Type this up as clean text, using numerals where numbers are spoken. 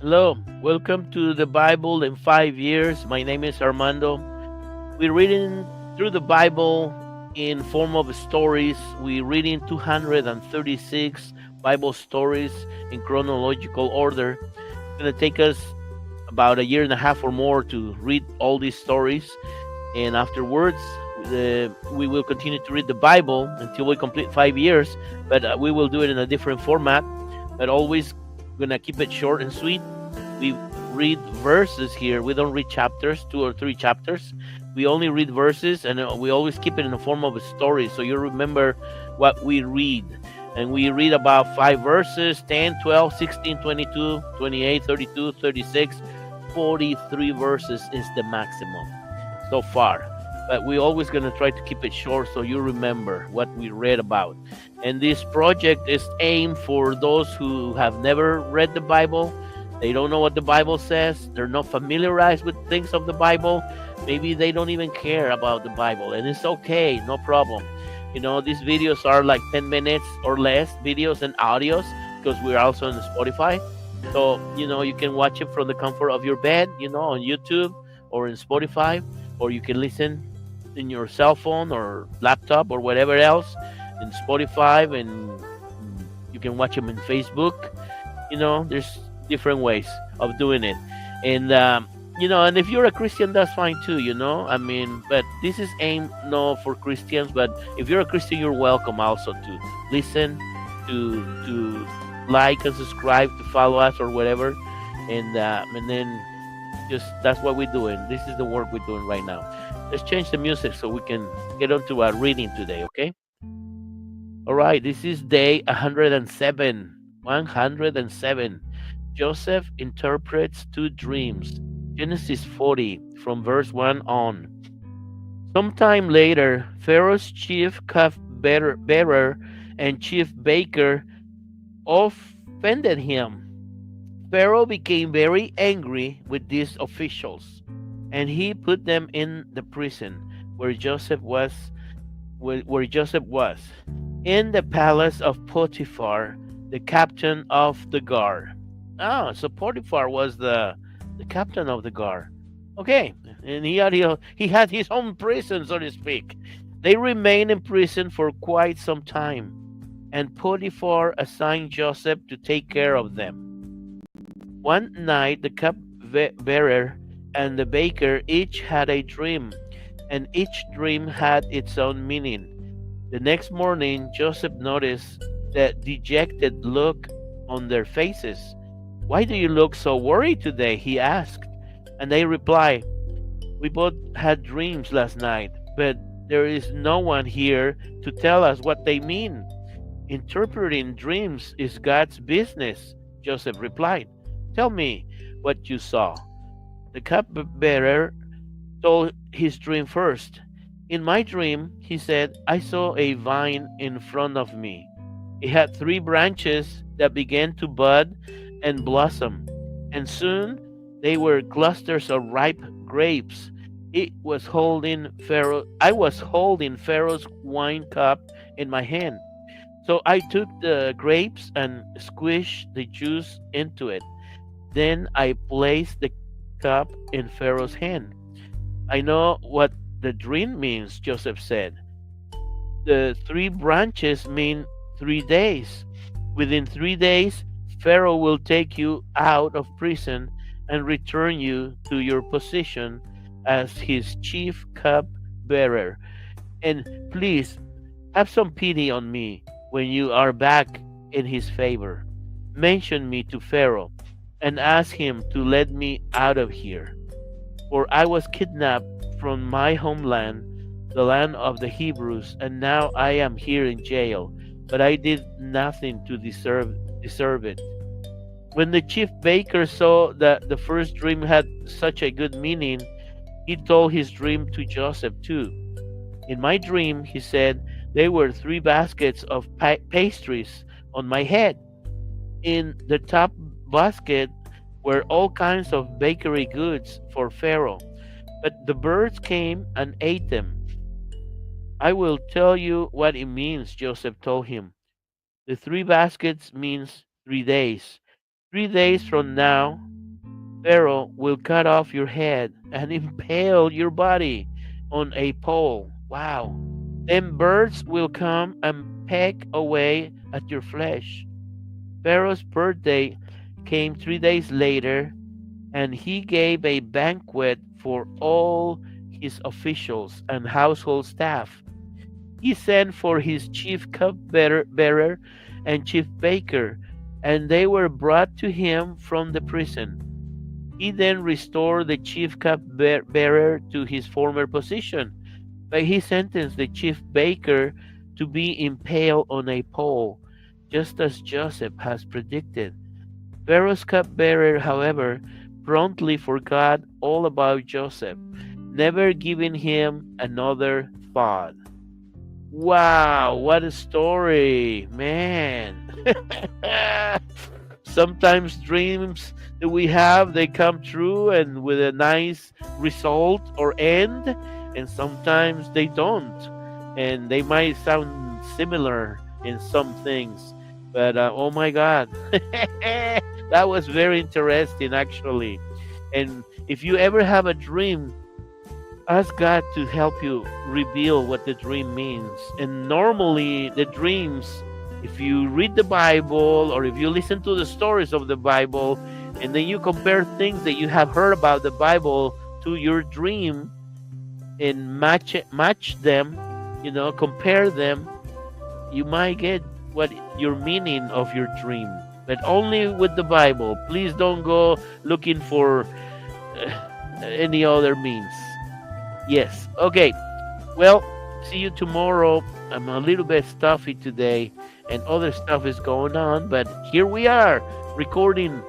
Hello, welcome to the Bible in 5 years. My name is Armando. We're reading through the Bible in form of stories. We're reading 236 Bible stories in chronological order. It's going to take us about a year and a half or more to read all these stories, and afterwards, we will continue to read the Bible until we complete 5 years. But we will do it in a different format. But always gonna keep it short and sweet. We read verses here. We don't read chapters, 2 or 3 chapters. We only read verses, and we always keep it in the form of a story, so you remember what we read. And we read about 5 verses: 10, 12, 16, 22, 28, 32, 36, 43 verses is the maximum so far. But we're always going to try to keep it short so you remember what we read about. And this project is aimed for those who have never read the Bible. They don't know what the Bible says. They're not familiarized with things of the Bible. Maybe they don't even care about the Bible. And it's okay, no problem. These videos are like 10 minutes or less, videos and audios, because we're also on Spotify. So, you can watch it from the comfort of your bed, on YouTube or in Spotify, or you can listen in your cell phone or laptop or whatever else in Spotify, and you can watch them in Facebook. There's different ways of doing it. And if you're a Christian, that's fine too, but this is aimed no for Christians, but if you're a Christian, you're welcome also to listen, to like and subscribe, to follow us or whatever. And then just that's what we're doing. This is the work we're doing right now. Let's change the music so we can get on to our reading today, okay? All right, this is day 107. 107. Joseph interprets two dreams. Genesis 40, from verse 1 on. Sometime later, Pharaoh's chief cupbearer and chief baker offended him. Pharaoh became very angry with these officials, and he put them in the prison where Joseph was, in the palace of Potiphar, the captain of the guard. So Potiphar was the captain of the guard. Okay, and he had his own prison, so to speak. They remained in prison for quite some time, and Potiphar assigned Joseph to take care of them. One night, the cupbearer and the baker each had a dream, and each dream had its own meaning. The next morning, Joseph noticed the dejected look on their faces. "Why do you look so worried today?" he asked. And they replied, "We both had dreams last night, but there is no one here to tell us what they mean." "Interpreting dreams is God's business," Joseph replied. "Tell me what you saw." The cupbearer told his dream first. "In my dream," he said, "I saw a vine in front of me. It had 3 branches that began to bud and blossom, and soon they were clusters of ripe grapes. I was holding Pharaoh's wine cup in my hand. So I took the grapes and squished the juice into it. Then I placed the cup in Pharaoh's hand." "I know what the dream means," Joseph said. "The 3 branches mean 3 days. Within 3 days, Pharaoh will take you out of prison and return you to your position as his chief cupbearer. And please have some pity on me when you are back in his favor. Mention me to Pharaoh and ask him to let me out of here. For I was kidnapped from my homeland, the land of the Hebrews, and now I am here in jail, but I did nothing to deserve it." When the chief baker saw that the first dream had such a good meaning, he told his dream to Joseph too. "In my dream," he said, "there were 3 baskets of pastries on my head. In the top basket were all kinds of bakery goods for Pharaoh, but the birds came and ate them." "I will tell you what it means," Joseph told him. "The 3 baskets means 3 days. 3 days from now Pharaoh will cut off your head and impale your body on a pole. Wow. Then birds will come and peck away at your flesh. Pharaoh's birthday came 3 days later, and he gave a banquet for all his officials and household staff. He sent for his chief cupbearer and chief baker, and they were brought to him from the prison. He then restored the chief cupbearer to his former position, but he sentenced the chief baker to be impaled on a pole, just as Joseph has predicted. Pharaoh's cupbearer, however, promptly forgot all about Joseph, never giving him another thought. Wow, what a story, man. Sometimes dreams that we have, they come true and with a nice result or end, and sometimes they don't. And they might sound similar in some things, but oh my God, that was very interesting actually. And if you ever have a dream, ask God to help you reveal what the dream means. And normally, the dreams, if you read the Bible or if you listen to the stories of the Bible, and then you compare things that you have heard about the Bible to your dream and match them, compare them, you might get what your meaning of your dream. But only with the Bible. Please don't go looking for any other means. Yes. Okay. Well, see you tomorrow. I'm a little bit stuffy today, and other stuff is going on, but here we are recording